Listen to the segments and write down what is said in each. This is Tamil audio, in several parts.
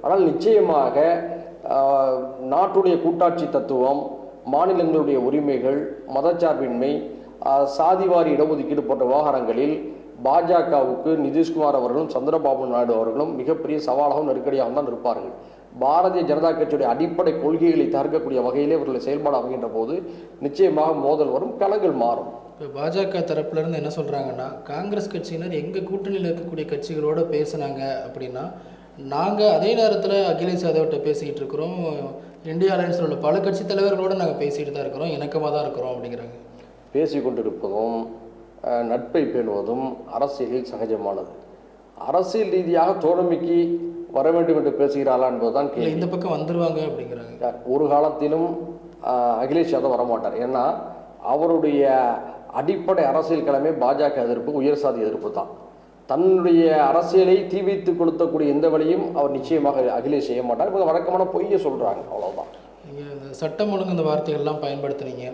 ஆனால் நிச்சயமாக நாட்டுடைய கூட்டாட்சி தத்துவம், மாநிலங்களுடைய உரிமைகள், மதச்சார்பின்மை, சாதிவாரி இடஒதுக்கீடு போன்ற விவகாரங்களில் பாஜகவுக்கு நிதிஷ்குமார் அவர்களும் சந்திரபாபு நாயுடு அவர்களும் மிகப்பெரிய சவாலாகவும் நெருக்கடியாகவும் தான் இருப்பார்கள். பாரதிய ஜனதா கட்சியுடைய அடிப்படை கொள்கைகளை தகர்க்கக்கூடிய வகையிலே இவர்களுடைய செயல்பாடு அமைகின்ற போது நிச்சயமாக மோதல் வரும், களங்கள் மாறும். இப்போ பாஜக தரப்புலேருந்து என்ன சொல்கிறாங்கன்னா, காங்கிரஸ் கட்சியினர் எங்கள் கூட்டணியில் இருக்கக்கூடிய கட்சிகளோடு பேசுனாங்க அப்படின்னா நாங்கள் அதே நேரத்தில் அகிலேஷ் யாதவ்கிட்ட பேசிக்கிட்டு இருக்கிறோம், இந்தியா அலையன்ஸில் உள்ள பல கட்சி தலைவர்களோடு நாங்கள் பேசிகிட்டு தான் இருக்கிறோம், இணக்கமாக தான் இருக்கிறோம் அப்படிங்கிறாங்க. பேசி கொண்டிருப்பதும் நட்பை பேணுவதும் அரசியலில் சகஜமானது. அரசியல் ரீதியாக தோழமைக்கு வர வேண்டும் என்று பேசுகிறாளா என்பதுதான் கேள்வி. இந்த பக்கம் வந்துடுவாங்க அப்படிங்கிறாங்க. ஒரு காலத்திலும் அகிலேஷ் யாதவ் வரமாட்டார். ஏன்னா அவருடைய அடிப்படை அரசியல் கிழமை பாஜக எதிர்ப்பு, உயர் சாதி எதிர்ப்பு தான். தன்னுடைய அரசியலை தீ வைத்து கொளுத்தக்கூடிய எந்த வழியும் அவர் நிச்சயமாக அகிலேஷ் செய்ய மாட்டார். இவங்க வழக்கமான பொய்யை சொல்கிறாங்க, அவ்வளோதான். நீங்கள் இந்த சட்டம் ஒழுங்கு இந்த வார்த்தைகள்லாம் பயன்படுத்துனீங்க.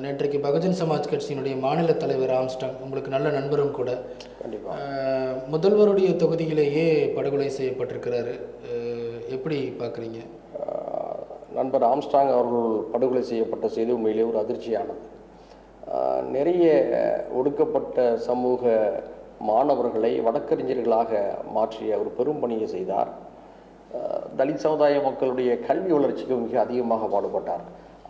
நேற்றைக்கு பகுஜன் சமாஜ் கட்சியினுடைய மாநில தலைவர் ஆம்ஸ்டாங் உங்களுக்கு நல்ல நண்பரும் கூட. கண்டிப்பாக முதல்வருடைய தொகுதியிலேயே படுகொலை செய்யப்பட்டிருக்கிறாரு. எப்படி பார்க்குறீங்க? நண்பர் ஆம்ஸ்டாங் அவர்கள் படுகொலை செய்யப்பட்ட செய்தி உண்மையிலே ஒரு அதிர்ச்சியானது. நிறைய ஒடுக்கப்பட்ட சமூக மாணவர்களை வழக்கறிஞர்களாக மாற்றிய ஒரு பெரும் பணியை செய்தார். தலித் சமுதாய மக்களுடைய கல்வி வளர்ச்சிக்கு மிக அதிகமாக பாடுபட்டார்.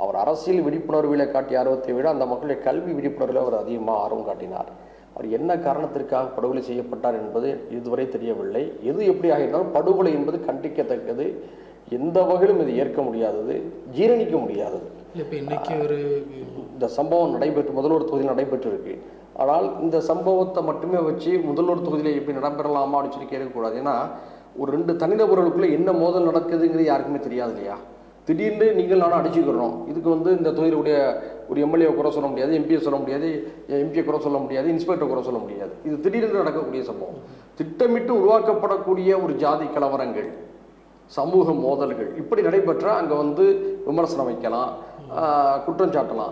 அவர் அரசியல் விழிப்புணர்வில் காட்டிய ஆர்வத்தை விட அந்த மக்களுடைய கல்வி விழிப்புணர்வில் அவர் அதிகமாக ஆர்வம் காட்டினார். அவர் என்ன காரணத்திற்காக படுகொலை செய்யப்பட்டார் என்பது இதுவரை தெரியவில்லை. எது எப்படியாக இருந்தாலும் படுகொலை என்பது கண்டிக்கத்தக்கது, எந்த வகையிலும் இது ஏற்க முடியாதது, ஜீரணிக்க முடியாதது. இப்போ இன்னைக்கு ஒரு இந்த சம்பவம் முதல்வர் தொகுதியில் நடைபெற்றிருக்கு. ஆனால் இந்த சம்பவத்தை மட்டுமே வச்சு முதல்வர் தொகுதியில் எப்படி நடைபெறலாமா அப்படின்னு சொல்லி கேட்கக்கூடாது. ஏன்னா ஒரு 2 தனிநபர்களுக்குள்ளே என்ன மோதல் நடக்குதுங்கிறது யாருக்குமே தெரியாது இல்லையா? திடீர்னு நீங்கள் நானும் அடிச்சுக்கிறோம். இதுக்கு இந்த தொகுதியுடைய ஒரு எம்எல்ஏவை குறை சொல்ல முடியாது, எம்பியை சொல்ல முடியாது, எம்பியை குறை சொல்ல முடியாது, இன்ஸ்பெக்டரை குறை சொல்ல முடியாது. இது திடீர்னு நடக்கக்கூடிய சம்பவம். திட்டமிட்டு உருவாக்கப்படக்கூடிய ஒரு ஜாதி கலவரங்கள், சமூக மோதல்கள் இப்படி நடைபெற்றால் அங்கே விமர்சனம் வைக்கலாம், குற்றம் சாட்டலாம்.